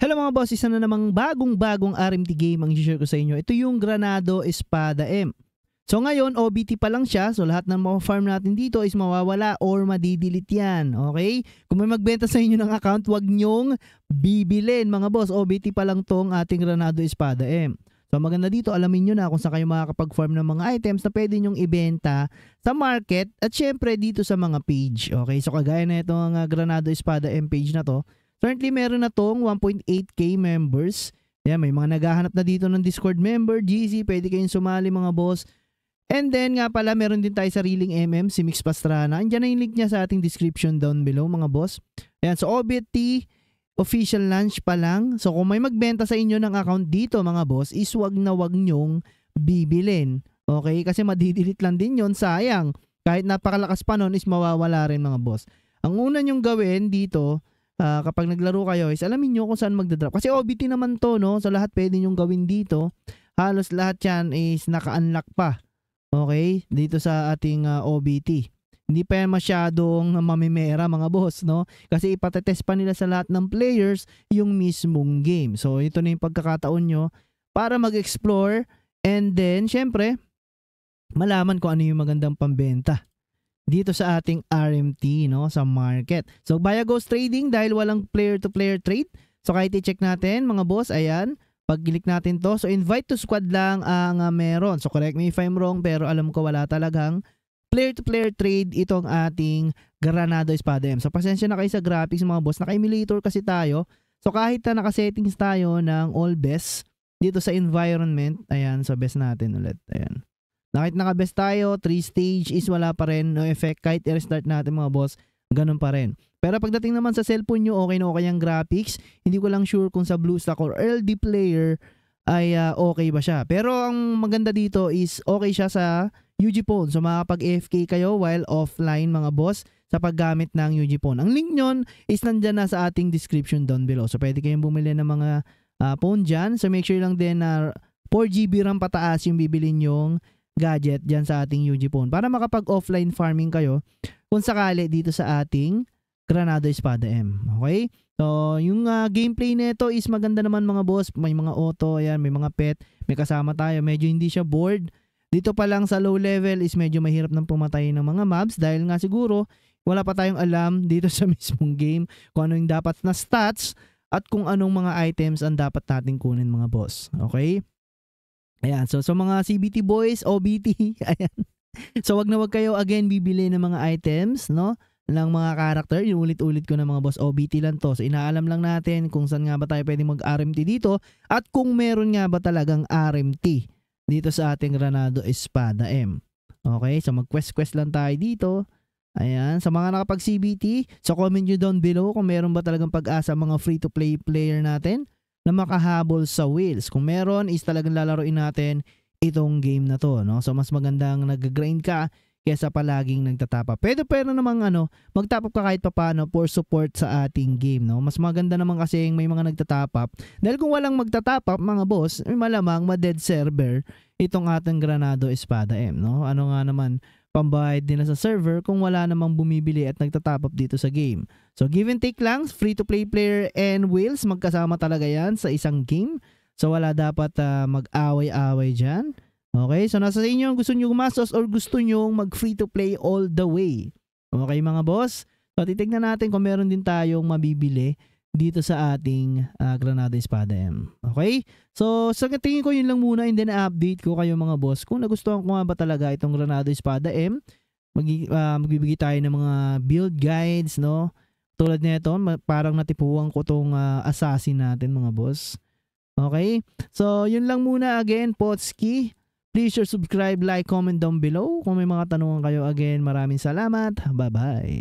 Hello mga boss, isa na namang bagong RMT game ang i-share ko sa inyo. Ito yung Granado Espada M. So ngayon, OBT pa lang siya. So lahat ng mga farm natin dito is mawawala or madidelete yan. Okay? Kung may magbenta sa inyo ng account, wag nyong bibilin mga boss. OBT pa lang tong ating Granado Espada M. So maganda dito, alamin nyo na kung saan kayo makakapag-farm ng mga items na pwede nyong ibenta sa market at syempre dito sa mga page. Okay? So kagaya na itong Granado Espada M page na to, currently meron na tong 1.8k members. Yan, may mga naghahanap na dito ng Discord member, GC, pwede kayong sumali mga boss. And then nga pala, meron din tayo sariling MM, si Mix Pastrana. Andiyan na yung link niya sa ating description down below mga boss. Yan, so OBT, official launch pa lang. So kung may magbenta sa inyo ng account dito mga boss, is wag na wag nyong bibilin. Okay? Kasi madidelete lang din yon, sayang. Kahit napakalakas pa nun is mawawala rin mga boss. Ang una nyong gawin dito, kapag naglaro kayo is alamin nyo kung saan magdadrop. Kasi OBT naman to, no? So lahat pwede nyong gawin dito. Halos lahat yan is naka-unlock pa. Okay? Dito sa ating OBT. Hindi pa yan masyadong mamimera mga boss, no? Kasi ipatetest pa nila sa lahat ng players yung mismong game. So ito na yung pagkakataon nyo para mag-explore and then syempre malaman kung ano yung magandang pambenta dito sa ating RMT, no, sa market. So via Ghost Trading dahil walang player-to-player trade. So kahit i-check natin mga boss, ayan, pag-click natin to. So invite to squad lang ang meron. So correct me if I'm wrong pero alam ko wala talagang player-to-player trade itong ating Granado Espada M. So pasensya na kayo sa graphics mga boss. Naka-emulator kasi tayo. So kahit na naka-settings tayo ng all best dito sa environment, ayan, so best natin ulit. Ayan. Kahit naka-best tayo, 3 stage is wala pa rin, no effect. Kahit i-restart natin mga boss, ganun pa rin. Pero pagdating naman sa cellphone nyo, okay na okay ang graphics. Hindi ko lang sure kung sa BlueStack or LD player ay okay ba siya. Pero ang maganda dito is okay siya sa UG phone. So makapag-AFK kayo while offline mga boss sa paggamit ng UG phone. Ang link nyon is nandyan na sa ating description down below. So pwede kayong bumili ng mga phone dyan. So make sure lang din na 4GB RAM pataas yung bibilin yung gadget dyan sa ating UG phone para makapag-offline farming kayo kung sakali dito sa ating Granado Espada M. Okay? So, yung gameplay nito is maganda naman mga boss. May mga auto, ayan, may mga pet, may kasama tayo. Medyo hindi siya bored. Dito pa lang sa low level is medyo mahirap nang pumatay ng mga mobs dahil nga siguro wala pa tayong alam dito sa mismong game kung ano yung dapat na stats at kung anong mga items ang dapat nating kunin mga boss. Okay? Ayan, so mga CBT boys, OBT, ayan. So wag na wag kayo again bibili ng mga items, no? Ng mga character, yung ulit-ulit ko na mga boss, OBT lang to. So inaalam lang natin kung saan nga ba tayo pwede mag-RMT dito at kung meron nga ba talagang RMT dito sa ating Granado Espada M. Okay, so mag-quest lang tayo dito. Ayan, sa mga nakapag-CBT, so comment nyo down below kung meron ba talagang pag-asa mga free-to-play player natin na makahabol sa wheels. Kung meron is talagang lalaroin natin itong game na to, no? So mas magandang nag-grind ka kaysa palaging nagtatapa. Pero namang magtapap ka kahit papaano for support sa ating game, no? Mas maganda naman kasi may mga nagtatapap. Dahil kung walang magtatapap, mga boss, may malamang ma-dead server itong ating Granado Espada M, no? Ano nga naman pambayad din na sa server kung wala namang bumibili at nagtatapap dito sa game. So give and take lang, free-to-play player and wheels, magkasama talaga yan sa isang game. So wala dapat mag-away-away dyan. Okay, so nasa inyo gusto nyo gumastos or gusto nyo mag-free-to-play all the way. Okay mga boss? So titignan natin kung meron din tayong mabibili dito sa ating Granado Espada M. Okay? So sa tingin ko yun lang muna and then update ko kayo mga boss kung nagustuhan ko nga ba talaga itong Granado Espada M. Magbibigay tayo ng mga build guides, no? Tulad nito, parang natipuan ko tong assassin natin mga boss. Okay? So yun lang muna again, Potski. Please share, subscribe, like, comment down below. Kung may mga tanungan kayo again, maraming salamat. Bye-bye.